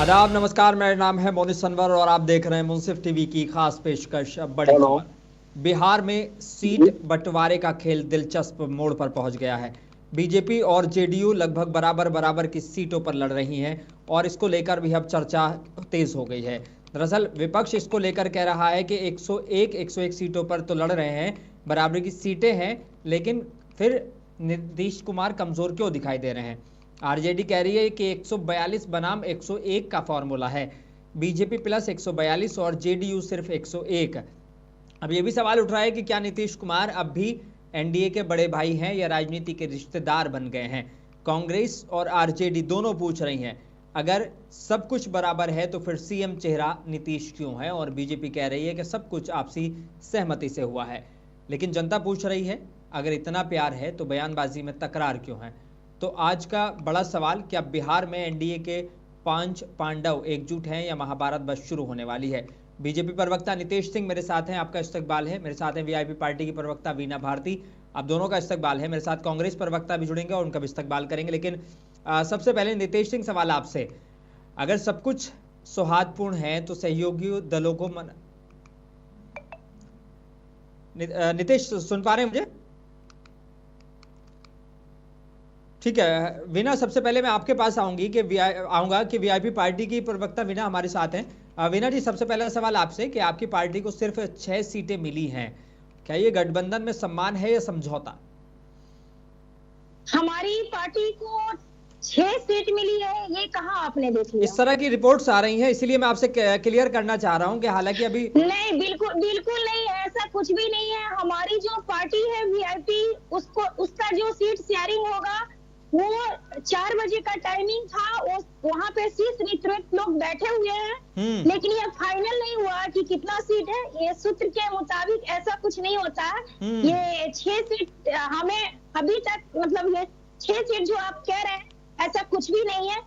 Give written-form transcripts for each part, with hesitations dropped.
आदाब, नमस्कार। मेरा नाम है मोनिस सनवर और आप देख रहे हैं मुंसिफ टीवी की खास पेशकश बड़ी हेलो। खबर। बिहार में सीट बंटवारे का खेल दिलचस्प मोड़ पर पहुंच गया है। बीजेपी और जेडीयू लगभग बराबर बराबर की सीटों पर लड़ रही हैं और इसको लेकर भी अब चर्चा तेज हो गई है। दरअसल विपक्ष इसको लेकर कह रहा है कि 101 सीटों पर तो लड़ रहे हैं, बराबरी की सीटें हैं, लेकिन फिर नीतीश कुमार कमजोर क्यों दिखाई दे रहे हैं। आरजेडी कह रही है कि 142 बनाम 101 का फॉर्मूला है, बीजेपी प्लस 142 और जेडीयू सिर्फ 101। अब ये भी सवाल उठ रहा है कि क्या नीतीश कुमार अब भी एनडीए के बड़े भाई हैं या राजनीति के रिश्तेदार बन गए हैं। कांग्रेस और आरजेडी दोनों पूछ रही हैं, अगर सब कुछ बराबर है तो फिर सीएम चेहरा नीतीश क्यों है, और बीजेपी कह रही है कि सब कुछ आपसी सहमति से हुआ है। लेकिन जनता पूछ रही है, अगर इतना प्यार है तो बयानबाजी में तकरार क्यों है। तो आज का बड़ा सवाल, क्या बिहार में एनडीए के 5 पांडव एकजुट हैं या महाभारत बस शुरू होने वाली है। बीजेपी प्रवक्ता नितेश सिंह मेरे साथ हैं, आपका इस्तकबाल है। मेरे साथ हैं वीआईपी पार्टी की प्रवक्ता वीना भारती, आप दोनों का इस्तकबाल है। मेरे साथ कांग्रेस प्रवक्ता भी जुड़ेंगे और उनका भी इस्तकबाल करेंगे। लेकिन सबसे पहले नितेश सिंह, सवाल आपसे, अगर सब कुछ सौहार्दपूर्ण है तो सहयोगी दलों को नितेश सुन पा रहे हैं मुझे? ठीक है वीना, सबसे पहले मैं आपके पास आऊंगा कि वीआईपी पार्टी की प्रवक्ता वीना हमारे साथ हैं। वीना जी, सबसे पहला सवाल आपसे कि आपकी पार्टी को सिर्फ 6 सीटें मिली हैं, क्या ये गठबंधन में सम्मान है या समझौता? हमारी पार्टी को 6 सीट मिली है, ये कहाँ आपने देखी? इस तरह की रिपोर्ट्स आ रही हैं, इसीलिए मैं आपसे क्लियर करना चाह रहा हूं कि हालांकि अभी नहीं, बिल्कुल बिल्कुल नहीं है, ऐसा कुछ भी नहीं है। हमारी जो पार्टी है वीआईपी, उसका जो सीट शेयरिंग होगा वो 4 बजे का टाइमिंग था, वहाँ पे शीर्ष नेतृत्व लोग बैठे हुए हैं, लेकिन ये फाइनल नहीं हुआ कि कितना सीट है। ये सूत्र के मुताबिक ऐसा कुछ नहीं होता है। ये 6 सीट हमें अभी तक, मतलब ये 6 सीट जो आप कह रहे हैं ऐसा कुछ भी नहीं है।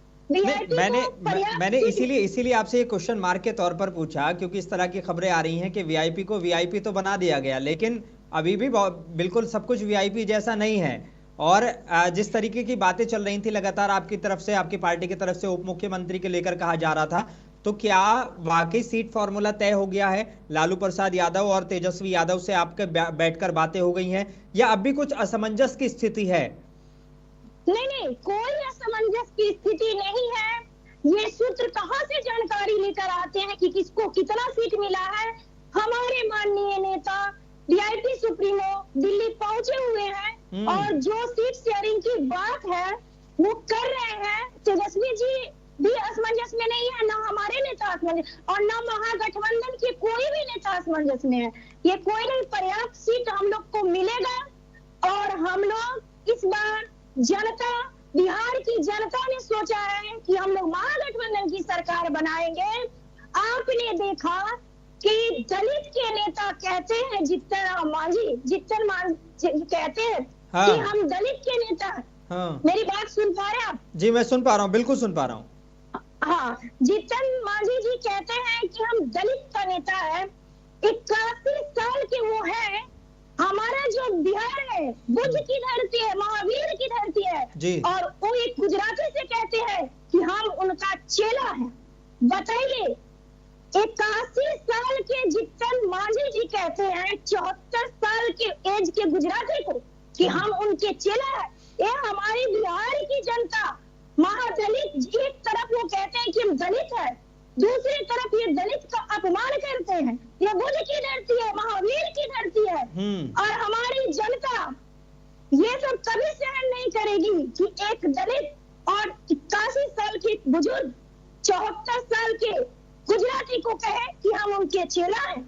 मैंने इसीलिए आपसे ये क्वेश्चन मार्क के तौर पर पूछा, क्योंकि इस तरह की खबरें आ रही हैं कि वीआईपी को वीआईपी तो बना दिया गया, लेकिन अभी भी बिल्कुल सब कुछ वीआईपी जैसा नहीं है। और जिस तरीके की बातें चल रही थी लगातार आपकी तरफ से, आपकी पार्टी की तरफ से उप मुख्यमंत्री के लेकर कहा जा रहा था, तो क्या वाकई सीट फॉर्मूला तय हो गया है? लालू प्रसाद यादव और तेजस्वी यादव से आपके बैठकर बातें हो गई हैं या अब भी कुछ असमंजस की स्थिति है? नहीं, कोई असमंजस की स्थिति नहीं है। ये सूत्र कहां से जानकारी लेकर आते हैं कि किसको कितना सीट मिला है? हमारे माननीय नेता वीआईपी सुप्रीमो दिल्ली पहुंचे हुए हैं और जो सीट शेयरिंग की बात है वो कर रहे हैं। तेजस्वी जी भी असमंजस में नहीं है, ना हमारे नेता असमंजस, और ना महागठबंधन के कोई भी नेता असमंजस में है। ये कोई नहीं, पर्याप्त सीट हम लोग को मिलेगा और हम लोग इस बार जनता, बिहार की जनता ने सोचा है कि हम लोग महागठबंधन की सरकार बनाएंगे। आपने देखा कि दलित के नेता कहते हैं, जीतन मांझी कहते हैं कि हम दलित के नेता। मेरी बात सुन पा रहे हैं आप? जी मैं सुन पा रहा हूँ, बिल्कुल सुन पा रहा हूँ। हाँ, जीतन मांझी जी कहते हैं कि हम दलित का नेता है। 81 साल के वो है। हमारा जो बिहार है बुद्ध की धरती है, महावीर की धरती है जी। और वो एक गुजराती से कहते हैं कि हम उनका चेला है। बताइए, 81 साल के जीतन मांझी जी कहते हैं 74 साल के एज के गुजराती को कि हम उनके चेला है। ये हमारी बिहार की जनता, महादलित, एक तरफ वो कहते हैं कि हम दलित है, दूसरी तरफ ये दलित का अपमान करते हैं। ये बुद्ध की धरती है, महावीर की धरती है और हमारी जनता ये सब कभी सहन नहीं करेगी कि एक दलित और 81 साल के बुजुर्ग 74 साल के गुजराती को कहे कि हम उनके चेला हैं।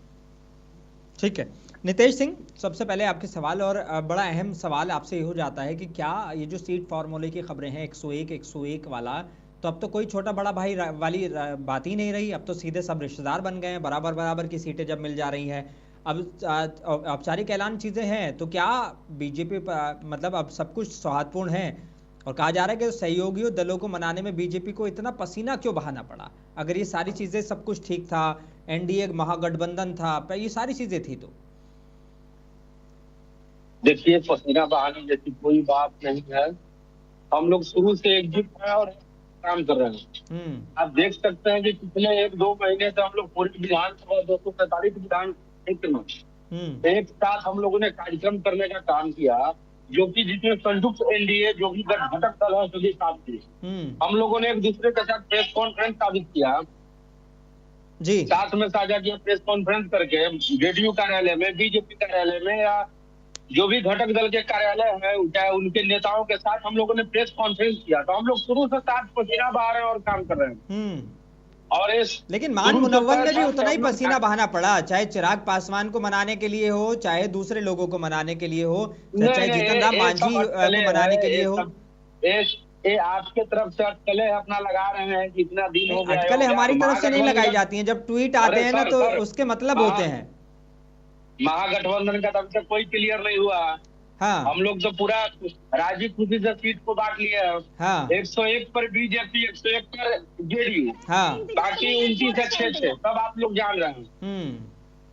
ठीक है नितेश सिंह, सबसे पहले आपके सवाल, और बड़ा अहम सवाल आपसे ये हो जाता है कि क्या ये जो सीट फॉर्मूले की खबरें हैं 101 वाला, तो अब तो कोई छोटा बड़ा भाई वाली बात ही नहीं रही। अब तो सीधे सब रिश्तेदार बन गए हैं, बराबर बराबर की सीटें जब मिल जा रही हैं। अब औपचारिक ऐलान चीजें हैं, तो क्या बीजेपी मतलब अब सब कुछ सौहार्दपूर्ण है? और कहा जा रहा है कि सहयोगियों दलों को मनाने में बीजेपी को इतना पसीना क्यों बहाना पड़ा? अगर ये सारी चीजें, सब कुछ ठीक था, एनडीए महागठबंधन था, ये सारी चीजें थी, तो देखिए, पसीना बहाने जैसी कोई बात नहीं है। हम लोग शुरू से एकजुट हैं और काम कर रहे हैं। आप देख सकते हैं कि पिछले 1-2 महीने से हम लोग पूरी विधानसभा 245 विधान क्षेत्र में एक साथ हम लोगों ने कार्यक्रम करने का काम किया, जो कि जिसमें संयुक्त एनडीए जो कि घटक दल है सभी साथ थे। हम लोगों ने एक दूसरे के साथ प्रेस कॉन्फ्रेंस साबित किया जी, साथ में साझा किया प्रेस कॉन्फ्रेंस करके जेडीयू कार्यालय में, बीजेपी कार्यालय में या जो भी घटक दल के कार्यालय है चाहे उनके नेताओं के साथ हम लोगों ने प्रेस कॉन्फ्रेंस किया। तो हम लोग शुरू से साथ पसीना बहा रहे हैं और काम कर रहे हैं। और लेकिन मान मुनव्वर में भी उतना ही पसीना बहाना पड़ा, चाहे चिराग पासवान को मनाने के लिए हो, चाहे दूसरे लोगों को मनाने के लिए हो, चाहे जीतन राम मांझी को मनाने के लिए हो। ये आपके तरफ से अटकलें अपना लगा रहे हैं कि इतना दिन हो गया। अटकलें हमारी तरफ से नहीं लगाई जाती हैं, जब ट्वीट आते हैं ना तो उसके मतलब होते हैं। महागठबंधन का तब तक कोई क्लियर नहीं हुआ। हाँ। हम लोग तो पूरा राजी खुशी से सीट को बांट लिया है। हाँ। 101 पर बीजेपी, 101 पर जेडीयू। हाँ। बाकी 29 अच्छे सब आप लोग जान रहे हैं।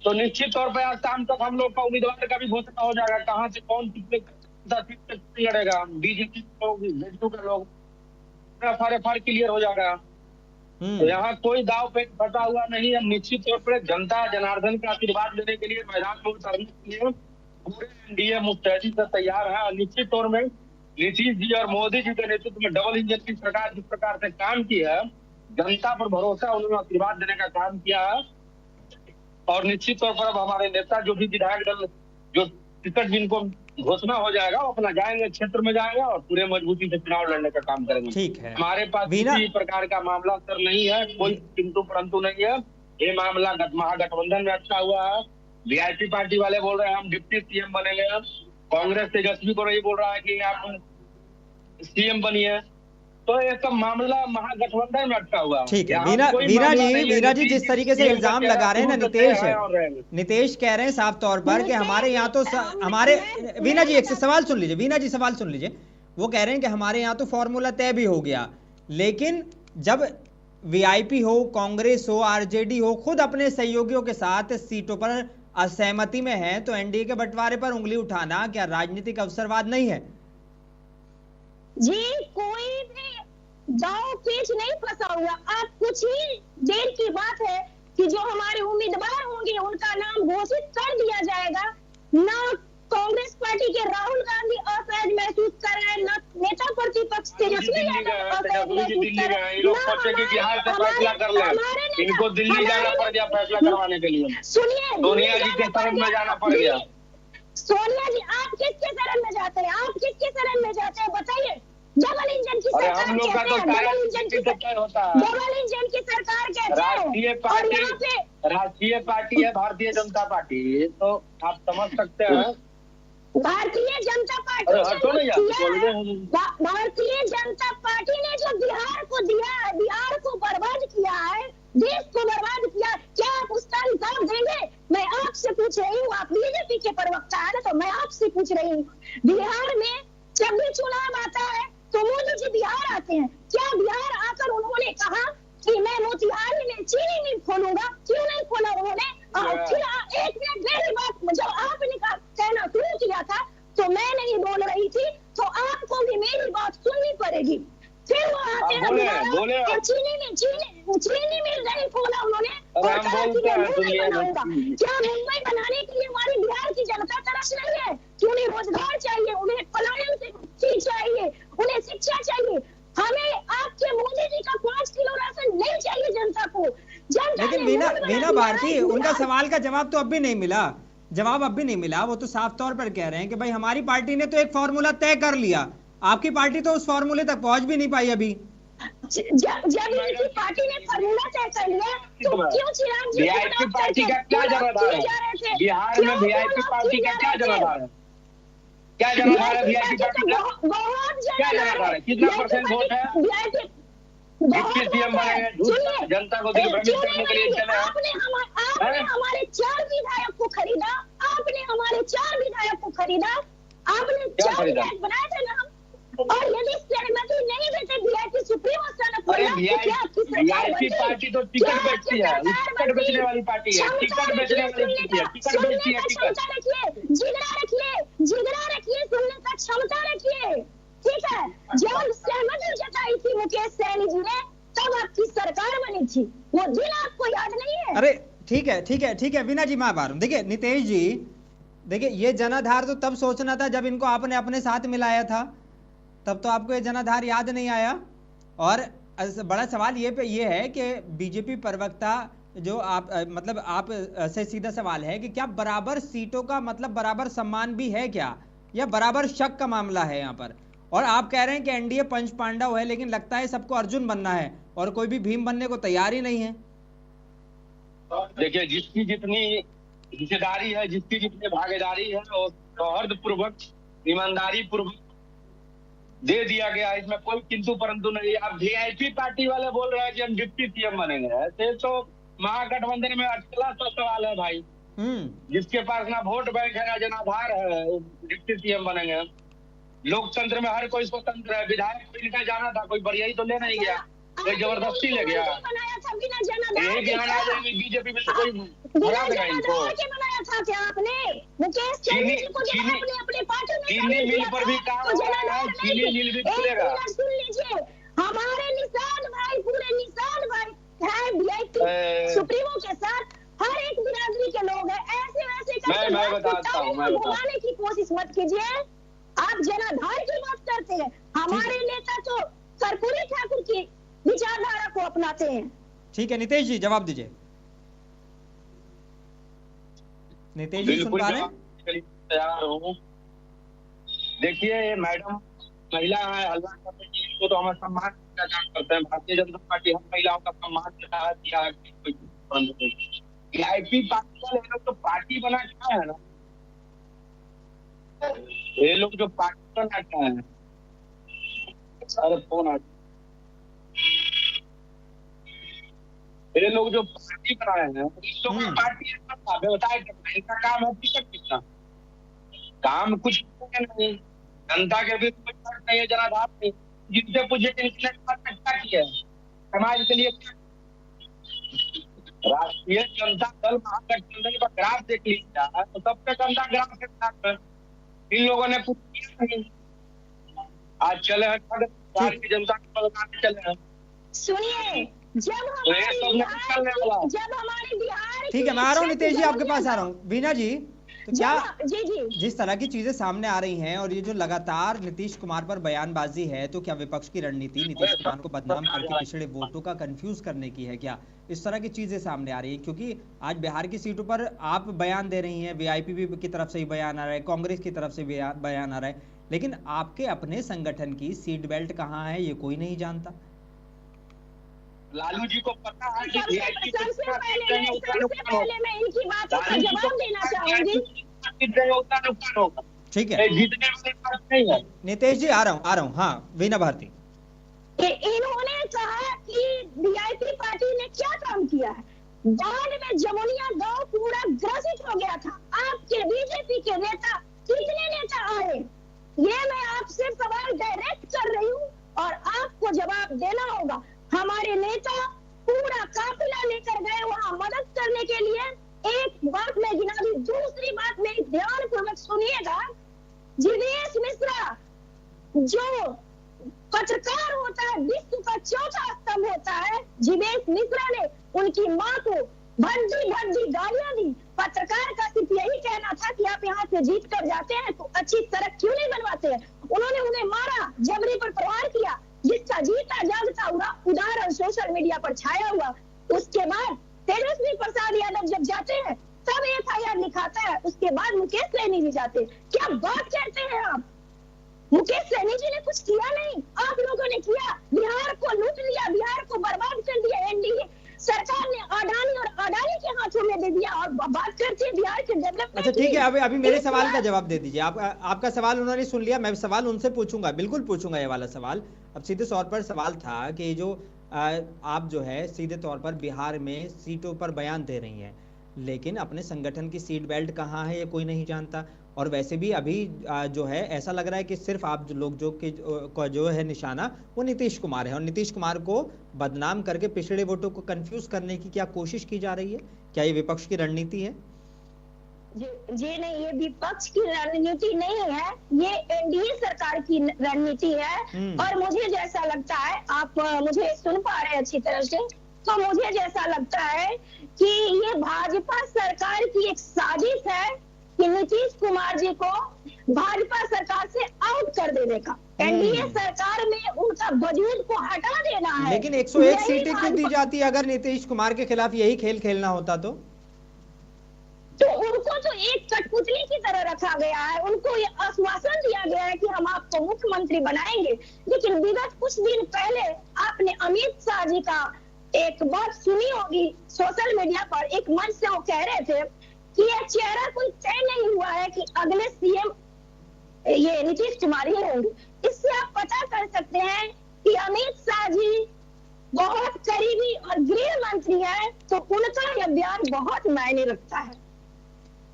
तो निश्चित तौर पर आज शाम तक हम लोग का उम्मीदवार का भी घोषणा हो जाएगा, कहाँ से कौन कितने सीट लड़ेगा। बीजेपी लोग, जेडीयू का लोग FR क्लियर हो जाएगा। तो यहाँ कोई दाव पे फंसा हुआ नहीं है। निश्चित तौर पर जनता जनार्दन का आशीर्वाद लेने के लिए मैदान में उतरने के लिए पूरे एनडीए मुस्तैदी से तैयार है। निश्चित तौर में नीतीश जी और मोदी जी के नेतृत्व में डबल इंजन की सरकार जिस प्रकार से काम की है, जनता पर भरोसा, उन्होंने आशीर्वाद देने का काम किया है। और निश्चित तौर पर अब हमारे नेता जो भी विधायक दल जो टिकट जिनको घोषणा हो जाएगा वो अपना जाएंगे, क्षेत्र में जाएंगे और पूरे मजबूती से चुनाव लड़ने का काम करेंगे। ठीक है, हमारे पास किसी प्रकार का मामला सर नहीं है, कोई किंतु परंतु नहीं है। ये मामला महागठबंधन में अच्छा हुआ है। वीआईपी पार्टी वाले बोल रहे हैं हम डिप्टी सीएम बनेंगे, कांग्रेस तेजस्वी को नहीं बोल रहा है कि आप सीएम बनिए। तो ये सब मामला महागठबंधन में अटका हुआ है। ठीक है, वीरा जी जिस तरीके से इल्जाम लगा रहे हैं ना नीतीश कह रहे हैं साफ तौर पर कि हमारे यहाँ तो हमारे वीना जी एक सवाल सुन लीजिए, वीना जी सवाल सुन लीजिए। वो कह रहे हैं कि हमारे यहाँ तो फॉर्मूला तय भी हो गया, लेकिन जब वीआईपी हो, कांग्रेस हो, आरजेडी हो, खुद अपने सहयोगियों के साथ सीटों पर असहमति में है, तो एनडीए के बंटवारे पर उंगली उठाना क्या राजनीतिक अवसरवाद नहीं है? जी, कोई भी दाव पेच नहीं फंसा हुआ। आप कुछ ही देर की बात है कि जो हमारे उम्मीदवार होंगे उनका नाम घोषित कर दिया जाएगा। ना कांग्रेस पार्टी के राहुल गांधी असहज महसूस कर रहे हैं, ना नेता प्रतिपक्ष तेजस्वी यादव असहज महसूस कर रहे हैं। इनको दिल्ली जाना पड़ गया फैसला करवाने के लिए। सुनिए, सोनिया जी के शरण में जाना पड़ गया। सोनिया जी, आप किसके शरण में जाते हैं? आप किसके शरण में जाते हैं बताइए? डबल इंजन की सरकार हम लोग का तो डबल इंजन की सरकार कहते हैं। राष्ट्रीय पार्टी है भारतीय जनता पार्टी, तो आप समझ सकते हैं भारतीय जनता पार्टी ने जो बिहार को दिया है, बिहार को बर्बाद किया है, देश को बर्बाद किया, क्या आप उसका हिसाब देंगे? मैं आपसे पूछ रही हूँ, आप बीजेपी के प्रवक्ता है ना, तो मैं आपसे पूछ रही हूँ, बिहार में जब भी चुनाव आता है तो मोदी जी बिहार आते हैं, क्या बिहार आकर उन्होंने कहा कि मैं मोतिहारी में चीनी मिल खोलूंगा? क्यों नहीं खोला उन्होंने? फिर एक मिनट मेरी बात, जब आपने कहना शुरू किया था तो मैं नहीं बोल रही थी, तो आपको भी मेरी बात सुननी पड़ेगी। फिर वो आते हैं और चीनी मिल नहीं खोला उन्होंने, और कहा कि मैं मुंबई बनाऊंगा। क्या मुंबई बनाने के लिए हमारी बिहार की जनता तरस नहीं है कि उन्हें रोजगार चाहिए, उन्हें पलायन से चाहिए, उन्हें शिक्षा चाहिए? हमें आपके मोदी जी का 5 किलो राशन नहीं चाहिए जनता को। लेकिन वीना भारती, उनका सवाल का जवाब तो अब भी नहीं मिला, जवाब अब भी नहीं मिला। वो तो साफ तौर पर कह रहे हैं कि भाई हमारी पार्टी ने तो एक फॉर्मूला तय कर लिया, आपकी पार्टी तो उस फॉर्मूले तक पहुंच भी नहीं पाई अभी। जब इनकी पार्टी ने फॉर्मूला तय कर लिया तो क्यों चिराग जी वीआईपी पार्टी का क्या जनाधार है? बिहार में वीआईपी पार्टी का क्या जनाधार है? क्या जनाधार है वीआईपी पार्टी का? क्या जनाधार है? कितना परसेंट वोट है? डिप्टी सीएम बनेंगे, जनता को दिग्भ्रमित करने के लिए चले। आपने हमारे 4 विधायक को खरीदा, आपने हमारे 4 विधायक को खरीदा, आपने 4 विधायक बनाए थे ना। और यदि सहमति नहीं देते वीआईपी सुप्रीमो वीआईपी पार्टी तो टिकट बेचती है, टिकट बेचने वाली पार्टी है, टिकट बेचने वाली पार्टी है, टिकट बेचती है। टिकट जिगरा रखिए, सुनने का क्षमता रखिए, ठीक है। जब सहमति जताई थी मुकेश सहनी जी ठीक है वीना जी, मैं आभार हूं। देखिए नितेश जी, देखिए ये जनाधार तो तब सोचना था जब इनको आपने अपने साथ मिलाया था, तब तो आपको ये जनाधार याद नहीं आया। और बड़ा सवाल ये है कि बीजेपी प्रवक्ता जो आप मतलब आप से सीधा सवाल है कि क्या बराबर सीटों का मतलब बराबर सम्मान भी है क्या, या बराबर शक का मामला है यहाँ पर? और आप कह रहे हैं कि एनडीए पंच पांडव है, लेकिन लगता है सबको अर्जुन बनना है और कोई भी भीम बनने को तैयार ही नहीं है। देखिए, जिसकी जितनी हिस्सेदारी है, जिसकी जितनी भागीदारी है, और सौहार्द पूर्वक, ईमानदारी पूर्वक दे दिया गया, इसमें कोई किंतु परंतु नहीं। अब वीआईपी पार्टी वाले बोल रहे हैं कि हम डिप्टी सीएम बनेंगे, ऐसे तो महागठबंधन में अटकला सा सवाल है भाई। जिसके पास ना वोट बैंक है ना जनाधार है, डिप्टी सीएम बनेंगे। लोकतंत्र में हर कोई स्वतंत्र है। विधायक को इनका जाना था, कोई बढ़िया ही तो ले नहीं गया, कोई जबरदस्ती ले गया। यही बिहार आ जाएंगे बीजेपी में, कोई हरा देगा इनको। चीनी मिल पर भी काम हो रहा है, चीनी मिल भी खुलेगा। सुन लीजिए, हमारे निषाद भाई, पूरे निषाद भाई है सुप्रीमो के साथ, हर एक बिरादरी के लोग हैं। ऐसे वैसे मैं बताता हूँ, घुमाने की कोशिश मत कीजिए। आप जनाधार की बात करते हैं, हमारे नेता तो कर्पूरी ठाकुर की विचारधारा को अपनाते हैं। ठीक है नितेश जी, जवाब दीजिए। नितेश जी सुन पा रहे हैं? तैयार हूँ। देखिए, ये मैडम महिला है, हल्ला करते हैं, इनको तो हम सम्मान का काम करते हैं। भारतीय जनता पार्टी हर महिलाओं का सम्मान दिया है। वीआईपी पार्टी वाले लोग तो पार्टी बना क्या है ना, ये लोग जो पार्टी बना क्या है। अरे फोन आ, ये लोग जो पार्टी बनाए हैं, इस लोग का पार्टी बताए इनका काम है टिकट कितना, काम कुछ नहीं। जनता के भी कोई फर्क नहीं है, जनाधार नहीं। जिनसे पूछे इनने क्या किया है समाज के लिए। राष्ट्रीय जनता दल महागठबंधन का ग्राफ देख लीजिए, तो सबसे गंदा ग्राफ के साथ इन लोगों ने कुछ किया नहीं। आज चले हैं भारतीय जनता के बदलाव चले हैं। सुनिए, जब हमारे बिहार, ठीक है मैं आ रहा हूँ नितेश जी, आपके पास आ रहा हूँ। वीना जी, तो क्या जी जिस तरह की चीजें सामने आ रही हैं और ये जो लगातार नीतीश कुमार पर बयानबाजी है, तो क्या विपक्ष की रणनीति नीतीश कुमार को बदनाम करके पिछड़े वोटों का कंफ्यूज करने की है क्या? इस तरह की चीजें सामने आ रही है, क्योंकि आज बिहार की सीटों पर आप बयान दे रही हैं, वीआईपी की तरफ से ही बयान आ रहा है, कांग्रेस की तरफ से बयान आ रहा है, लेकिन आपके अपने संगठन की सीट बेल्ट कहाँ है ये कोई नहीं जानता। लालू जी को पता है कि सबसे पहले मैं इनकी बातों का जवाब देना चाहूंगी। ठीक है, नितेश जी आ रहा हूँ। हाँ वीना भारती, इन्होंने कहा कि वीआईपी पार्टी ने क्या काम किया है। बाढ़ में जमुनिया गांव पूरा ग्रसित हो गया था। आपके बीजेपी के नेता, कितने नेता आए, ये मैं आपसे सवाल डायरेक्ट कर रही हूँ और आपको जवाब देना होगा। हमारे नेता पूरा काफिला लेकर गए वहां मदद करने के लिए। एक बात मैं गिना दी, दूसरी बात मेरी ध्यान पूर्वक सुनिएगा। जीवेश मिश्रा जो पत्रकार होता है, विश्व का चौथा स्तंभ होता है, जीवेश मिश्रा ने उनकी माँ को भद्दी गालियां दी। पत्रकार का सिर्फ यही कहना था कि आप यहाँ से जीत कर जाते हैं तो अच्छी सड़क क्यों नहीं बनवाते हैं। उन्होंने उन्हें मारा, जबरी पर प्रहार किया, जिसका जीता जागता उदाहरण सोशल मीडिया पर छाया हुआ। उसके बाद तेजस्वी प्रसाद यादव जब जाते हैं तब एफआईआर लिखाता है, उसके बाद मुकेश सहनी जी जाते। क्या बात कहते हैं आप? मुकेश सहनी जी ने कुछ किया नहीं, आप लोगों ने किया। बिहार को लूट लिया, बिहार को बर्बाद कर दिया। एनडीए सरकार ने अडानी के हाथों में दे दिया और बात करते हैं बिहार के डेवलपमेंट। अच्छा ठीक है, अभी मेरे सवाल का जवाब दे दीजिए। आपका सवाल उन्होंने सुन लिया, मैं सवाल उनसे पूछूंगा, बिल्कुल पूछूंगा ये वाला सवाल। अब सीधे तौर पर सवाल था कि जो आप जो है सीधे तौर पर बिहार में सीटों पर बयान दे रही हैं, लेकिन अपने संगठन की सीट बेल्ट कहाँ है ये कोई नहीं जानता। और वैसे भी अभी जो है ऐसा लग रहा है कि सिर्फ आप लोग जो है निशाना वो नीतीश कुमार है, और नीतीश कुमार को बदनाम करके पिछड़े वोटों को कंफ्यूज करने की क्या कोशिश की जा रही है? क्या ये विपक्ष की रणनीति है? जी नहीं, ये विपक्ष की रणनीति नहीं है, ये एनडीए सरकार की रणनीति है। और मुझे जैसा लगता है, आप मुझे सुन पा रहे हैं अच्छी तरह से, तो मुझे जैसा लगता है कि ये भाजपा सरकार की एक साजिश है कि नीतीश कुमार जी को भाजपा सरकार से आउट कर देने का, एनडीए सरकार में उनका वजूद को हटा देना है। लेकिन 101 सीटें क्यों दी जाती है अगर नीतीश कुमार के खिलाफ यही खेल खेलना होता तो उनको तो एक कठपुतली की तरह रखा गया है। उनको ये आश्वासन दिया गया है कि हम आपको मुख्यमंत्री बनाएंगे, लेकिन विगत कुछ दिन पहले आपने अमित शाह जी का एक बात सुनी होगी सोशल मीडिया पर, एक मंच से वो कह रहे थे कि यह चेहरा कोई तय नहीं हुआ है कि अगले सीएम ये नीतीश कुमार ही होंगे। इससे आप पता कर सकते हैं कि अमित शाह जी बहुत करीबी और गृह मंत्री है, तो उनका यह बयान बहुत मायने रखता है।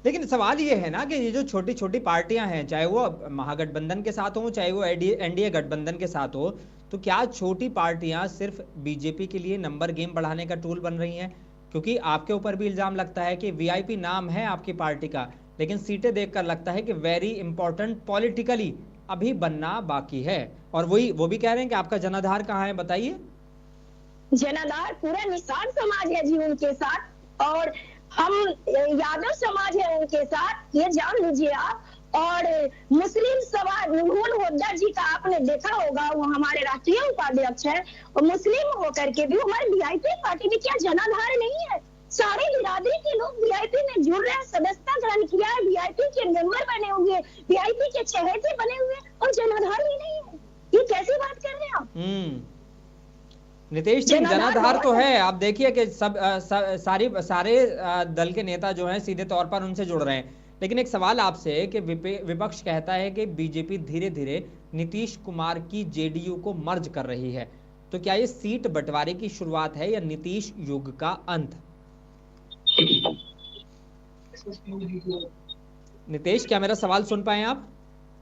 लेकिन सवाल ये है ना कि ये जो छोटी छोटी पार्टियां हैं, चाहे वो महागठबंधन के साथ हो चाहे वो एनडीए गठबंधन के साथ हो, तो क्या छोटी पार्टियां सिर्फ बीजेपी के लिए नंबर गेम बढ़ाने का टूल बन रही हैं? क्योंकि आपके ऊपर भी इल्जाम लगता है कि वीआईपी नाम है आपकी पार्टी का, लेकिन सीटें देखकर लगता है कि वेरी इंपॉर्टेंट पॉलिटिकली अभी बनना बाकी है। और वो भी कह रहे हैं कि आपका जनाधार कहाँ है, बताइए। जनाधार पूरा निषाद समाज है जी उनके साथ, और हम यादव समाज है उनके साथ, ये जान लीजिए आप। और मुस्लिम समाज नूरुल हुदा जी का आपने देखा होगा, वो हमारे राष्ट्रीय उपाध्यक्ष है, और मुस्लिम होकर के भी हमारे वीआईपी पार्टी में क्या जनाधार नहीं है? सारे बिरादरी के लोग वीआईपी में जुड़ रहे हैं, सदस्यता ग्रहण किया है, वीआईपी के मेंबर बने हुए, वीआईपी के चहेते बने हुए, और जनाधार ही नहीं है। ये कैसी बात कर रहे हैं आप? नीतीश सिंह जनाधार तो है। आप देखिए कि सारे दल के नेता जो हैं सीधे तौर पर उनसे जुड़ रहे हैं। लेकिन एक सवाल आपसे कि विपक्ष कहता है कि बीजेपी धीरे धीरे नीतीश कुमार की जेडीयू को मर्ज कर रही है, तो क्या ये सीट बंटवारे की शुरुआत है या नीतीश युग का अंत? नीतीश, क्या मेरा सवाल सुन पाए आप?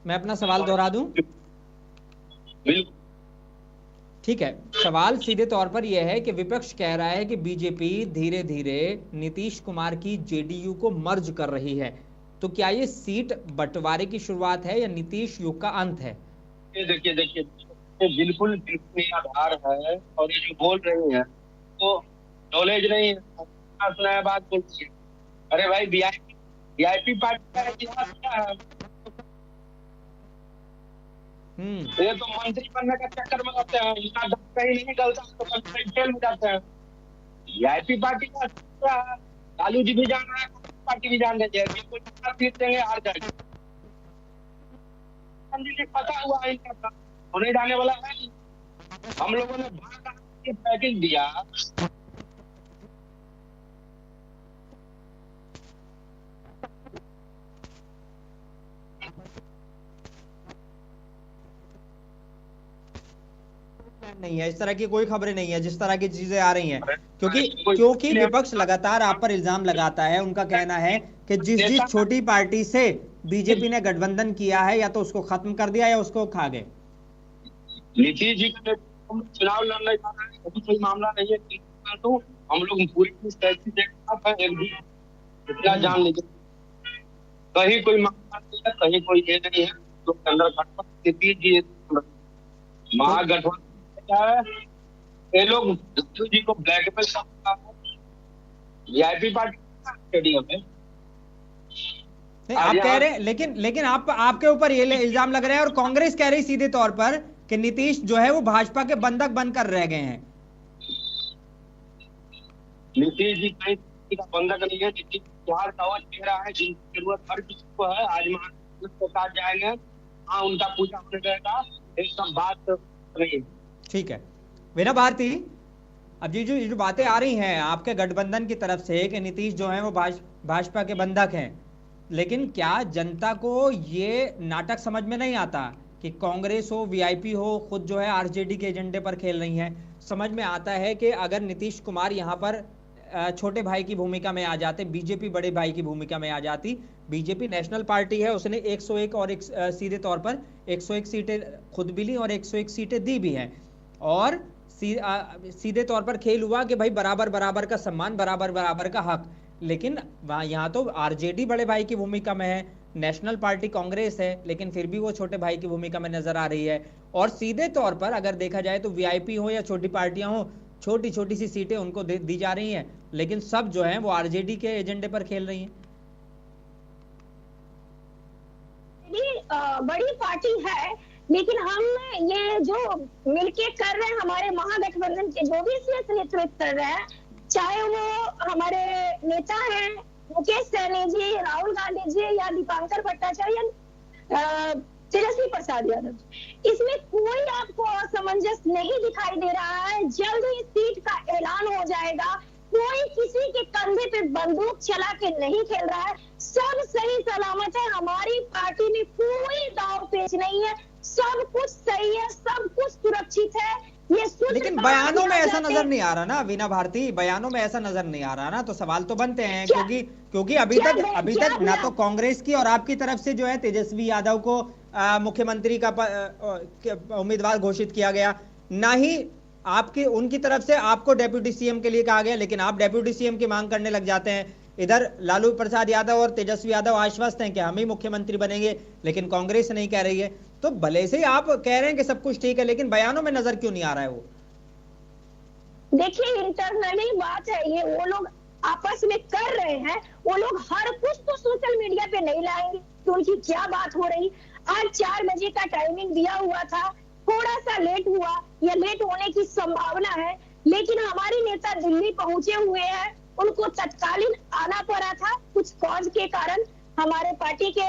मैं अपना सवाल दोहरा दूं? ठीक है, सवाल सीधे तौर पर यह है कि विपक्ष कह रहा है कि बीजेपी धीरे धीरे नीतीश कुमार की जेडीयू को मर्ज कर रही है, तो क्या ये सीट बंटवारे की शुरुआत है या नीतीश युग का अंत है? देखिए बिल्कुल आधार है, और ये जो बोल रही है तो नॉलेज नहीं है, बात बोलती है। अरे भाई, वीआईपी पार्टी का इतिहास क्या है? ये तो मंत्री बनने का चक्कर में रहते हैं, इनका दम कहीं नहीं निकलता तो मंत्री जेल में जाते हैं। वीआईपी पार्टी का क्या है? लालू जी भी जान रहे हैं, पार्टी भी जान रही है, कोई सीट देंगे हार जाएगी। पता हुआ है इनका होने जाने वाला है। हम लोगों ने पैकेज दिया, नहीं है, इस तरह की कोई खबरें नहीं है जिस तरह की चीजें आ रही हैं, क्योंकि विपक्ष लगातार आप पर इल्जाम लगाता है। उनका कहना है कि जिस छोटी पार्टी से बीजेपी ने गठबंधन किया है, या तो उसको खत्म कर दिया या उसको खा गए। नीतीश जी का चुनाव लड़ने जा रहे हैं, कोई मामला नहीं है। तो हम लोग पूरी इतना जान लीजिए, कहीं कोई मामला नहीं है, कहीं कोई ये नहीं है। तो नीतीश जी महागठबंधन ये लोग जी को ब्लैकमेल करता है वीआईपी पार्टी स्टेडियम में। आप कह रहे हैं, लेकिन आपके ऊपर ये इल्जाम लग रहे हैं, और कांग्रेस कह रही सीधे तौर पर कि नीतीश जो है वो भाजपा के बंधक बनकर रह गए हैं। नीतीश जी कहीं का बंधक नहीं है। नीतीश बिहार का चेहरा है, जिनकी जरूरत हर किसी को है। आज के साथ जाएंगे, हाँ उनका पूजा होने जाएगा, एक सब बात नहीं है। ठीक है वीना भारती, अब ये जो बातें आ रही हैं आपके गठबंधन की तरफ से कि नीतीश जो है वो भाजपा के बंधक हैं, लेकिन क्या जनता को ये नाटक समझ में नहीं आता कि कांग्रेस हो, वीआईपी हो, खुद जो है आरजेडी के एजेंडे पर खेल रही हैं? समझ में आता है कि अगर नीतीश कुमार यहाँ पर छोटे भाई की भूमिका में आ जाते, बीजेपी बड़े भाई की भूमिका में आ जाती। बीजेपी नेशनल पार्टी है, उसने 101 और सीधे तौर पर 101 सीटें खुद भी ली और 101 सीटें दी भी हैं, और सीधे तौर पर खेल हुआ कि भाई बराबर बराबर का सम्मान, बराबर बराबर का हक। लेकिन यहाँ तो आरजेडी बड़े भाई की भूमिका में है, नेशनल पार्टी कांग्रेस है, लेकिन फिर भी वो छोटे भाई की भूमिका में नजर आ रही है। और सीधे तौर पर अगर देखा जाए तो वीआईपी हो या छोटी पार्टियां हो, छोटी छोटी सी सीटें उनको दी जा रही हैं, लेकिन सब जो है वो आरजेडी के एजेंडे पर खेल रही हैं। बड़ी पार्टी है, लेकिन हम ये जो मिलके कर रहे हैं, हमारे महागठबंधन के जो भी नेतृत्व कर रहे हैं, चाहे वो हमारे नेता हैं मुकेश सहनी जी, राहुल गांधी जी या दीपांकर भट्टाचार्य, तेजस्वी प्रसाद यादव, इसमें कोई आपको असमंजस नहीं दिखाई दे रहा है। जल्द ही सीट का ऐलान हो जाएगा। कोई किसी के कंधे पे बंदूक चला के नहीं खेल रहा है। सब सही सलामत है। हमारी पार्टी में कोई दाव पेच नहीं है। सब कुछ सही है, सब कुछ सुरक्षित है। ये लेकिन बयानों में ऐसा नजर नहीं आ रहा ना वीना भारती, बयानों में ऐसा नजर नहीं आ रहा ना, तो सवाल तो बनते हैं। क्योंकि अभी तक ना तो कांग्रेस की और आपकी तरफ से जो है तेजस्वी यादव को मुख्यमंत्री का उम्मीदवार घोषित किया गया, ना ही आपकी उनकी तरफ से आपको डेप्यूटी सीएम के लिए कहा गया, लेकिन आप डेप्यूटी सीएम की मांग करने लग जाते हैं। इधर लालू प्रसाद यादव और तेजस्वी यादव आश्वस्त हैं कि हम ही मुख्यमंत्री बनेंगे, लेकिन कांग्रेस नहीं कह रही है। तो भले से आप कह रहे हैं कि सब कुछ ठीक है, लेकिन बयानों में नजर क्यों नहीं आ रहा है वो? देखिए, इंटरनली बात है ये, वो लोग आपस में कर रहे हैं। वो लोग हर कुछ तो सोशल मीडिया पे नहीं लाएंगे कि उनकी क्या बात हो रही। आज 4 बजे का टाइमिंग दिया हुआ था, थोड़ा सा लेट हुआ या लेट होने की संभावना है, लेकिन हमारे नेता दिल्ली पहुंचे हुए हैं। उनको तत्कालीन आना पड़ा था, कुछ कॉज के कारण। हमारे पार्टी के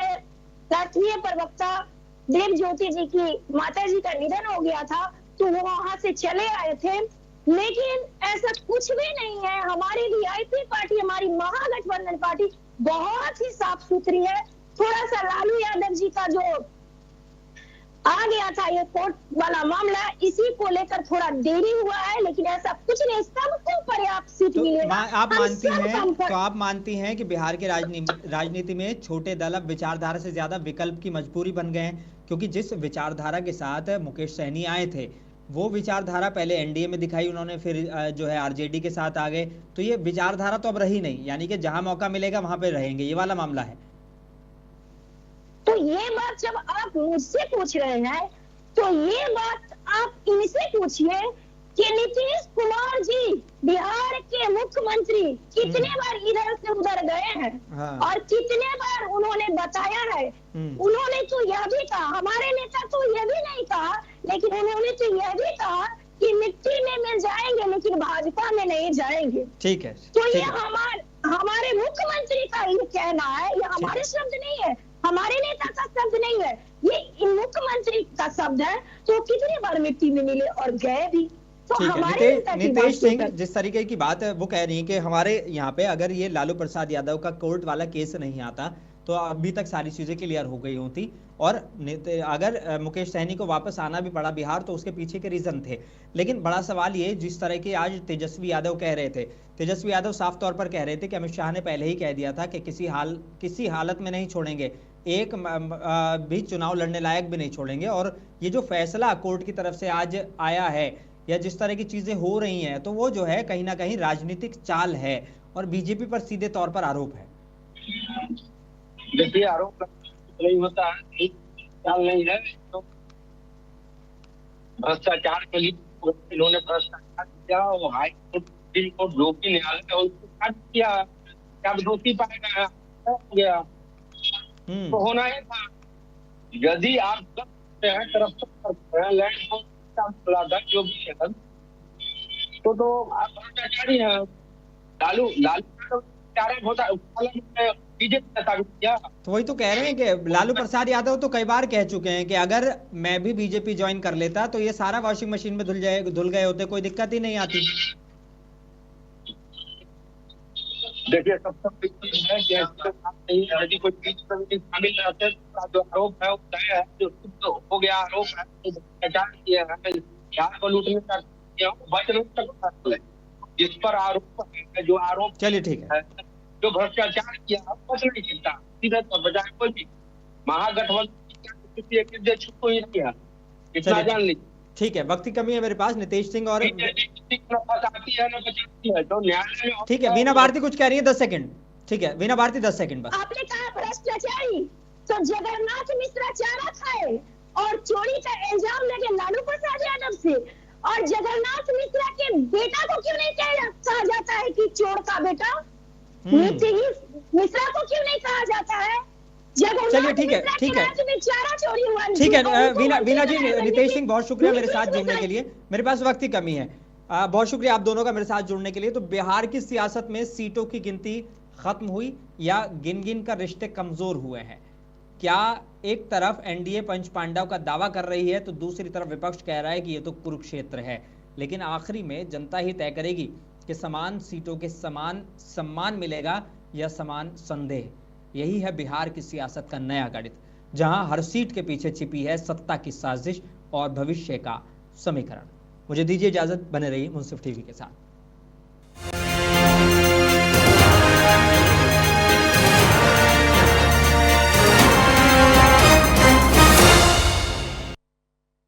राष्ट्रीय प्रवक्ता देव ज्योति जी की माता जी का निधन हो गया था, तो वो वहां से चले आए थे। लेकिन ऐसा कुछ भी नहीं है। हमारी वीआईपी पार्टी, हमारी महागठबंधन पार्टी बहुत ही साफ सुथरी है। थोड़ा सा लालू यादव जी का जो आ गया था ये कोर्ट वाला मामला, इसी को लेकर थोड़ा देरी हुआ है, लेकिन ऐसा कुछ नहीं, सबको पर्याप्त सीट मिलेगा। आप मानती हैं कि बिहार के राजनीति में छोटे दल अब विचारधारा से ज्यादा विकल्प की मजबूरी बन गए हैं? क्योंकि जिस विचारधारा के साथ मुकेश सहनी आए थे, वो विचारधारा पहले एनडीए में दिखाई उन्होंने, फिर जो है आरजेडी के साथ आ गए, तो ये विचारधारा तो अब रही नहीं, यानी कि जहां मौका मिलेगा वहां पे रहेंगे, ये वाला मामला है। तो ये बात जब आप मुझसे पूछ रहे हैं, तो ये बात आप इनसे पूछिए कि नीतीश कुमार जी बिहार के मुख्यमंत्री कितने बार इधर से उधर गए हैं। हाँ। और कितने बार उन्होंने बताया है। उन्होंने तो यह भी कहा, हमारे नेता तो यह भी नहीं कहा, लेकिन उन्होंने तो यह भी कहा कि मिट्टी में मिल जाएंगे लेकिन भाजपा में नहीं जाएंगे। ठीक है, तो ये हमारे मुख्यमंत्री का ये कहना है, ये हमारे शब्द नहीं है, हमारे नेता का शब्द नहीं है, ये मुख्यमंत्री का शब्द है। तो कितनी बार मिट्टी में मिले और गए भी। तो हमारे नीतीश सिंह जिस तरीके की बात है वो कह रही है कि हमारे यहाँ पे अगर ये लालू प्रसाद यादव का कोर्ट वाला केस नहीं आता तो अभी तक सारी चीजें क्लियर हो गई होती, और अगर मुकेश सहनी को वापस आना भी पड़ा बिहार तो उसके पीछे के रीजन थे। लेकिन बड़ा सवाल ये, जिस तरह के आज तेजस्वी यादव कह रहे थे, तेजस्वी यादव साफ तौर पर कह रहे थे कि अमित शाह ने पहले ही कह दिया था कि किसी हालत में नहीं छोड़ेंगे, एक भी चुनाव लड़ने लायक भी नहीं छोड़ेंगे। और ये जो फैसला कोर्ट की तरफ से आज आया है या जिस तरह की चीजें हो रही हैं, तो वो जो है कहीं ना कहीं राजनीतिक चाल है और बीजेपी पर सीधे तौर पर आरोप है। देखिए, आरोप नहीं होता है, चाल नहीं है, तो भ्रष्टाचार के लिए इन्होंने भ्रष्टाचार किया और हाई कोर्ट, सुप्रीम कोर्ट, जो भी न्यायालय उसको काट किया, क्या दोषी पाया गया, तो होना ही था। यदि आप करते हैं, करप्शन करते हैं, लैंड जो भी है, तो आप भ्रष्टाचारी हैं। लालू होता है, तो वही तो कह रहे हैं कि लालू प्रसाद यादव तो कई बार कह चुके हैं कि अगर मैं भी बीजेपी ज्वाइन कर लेता तो ये सारा वॉशिंग मशीन में धुल गए होते, कोई दिक्कत ही नहीं आती। देखिए, सबसे है कि यदि कोई चीज शामिल रहते हैं, जो आरोप है वो तय है, जो हो गया आरोप है, भ्रष्टाचार किया है, बिहार को लूटने का किया, बच नहीं सकता। जिस पर आरोप है, जो आरोप, चलिए ठीक है, जो भ्रष्टाचार किया बच नहीं सकता, सीधे तौर पर बजाय कोई भी महागठबंधन छुप ही नहीं है, इतना जान लीजिए। ठीक है, वक्त की कमी है मेरे पास। नीतीश सिंह और ठीक है, वीना भारती कुछ कह रही है, 10 सेकंड। ठीक है वीना भारती, 10 सेकंड बस। आपने कहा भ्रष्टाचारी, तो जगन्नाथ मिश्रा चारा खाए और चोरी का इल्जाम लगे लालू प्रसाद यादव से, और जगन्नाथ मिश्रा के बेटा को क्यों नहीं कहा जाता है कि चोर का बेटा? मिश्रा को क्यों नहीं कहा जाता है? चलिए ठीक है, ठीक है, ठीक है। वीना जी, नितेश सिंह, बहुत शुक्रिया मेरे साथ जुड़ने के लिए। मेरे पास वक्त की कमी है, बहुत शुक्रिया आप दोनों का मेरे साथ जुड़ने के लिए। तो बिहार की सियासत में सीटों की गिनती खत्म हुई या गिन गिन कर रिश्ते कमजोर हुए हैं? क्या एक तरफ एनडीए पंच पांडव का दावा कर रही है तो दूसरी तरफ विपक्ष कह रहा है कि ये तो कुरुक्षेत्र है। लेकिन आखिरी में जनता ही तय करेगी कि समान सीटों के समान सम्मान मिलेगा या समान संदेह। यही है बिहार की सियासत का नया गणित, जहां हर सीट के पीछे छिपी है सत्ता की साजिश और भविष्य का समीकरण। मुझे दीजिए इजाजत, बने रहिए मुंसिफ टीवी के साथ।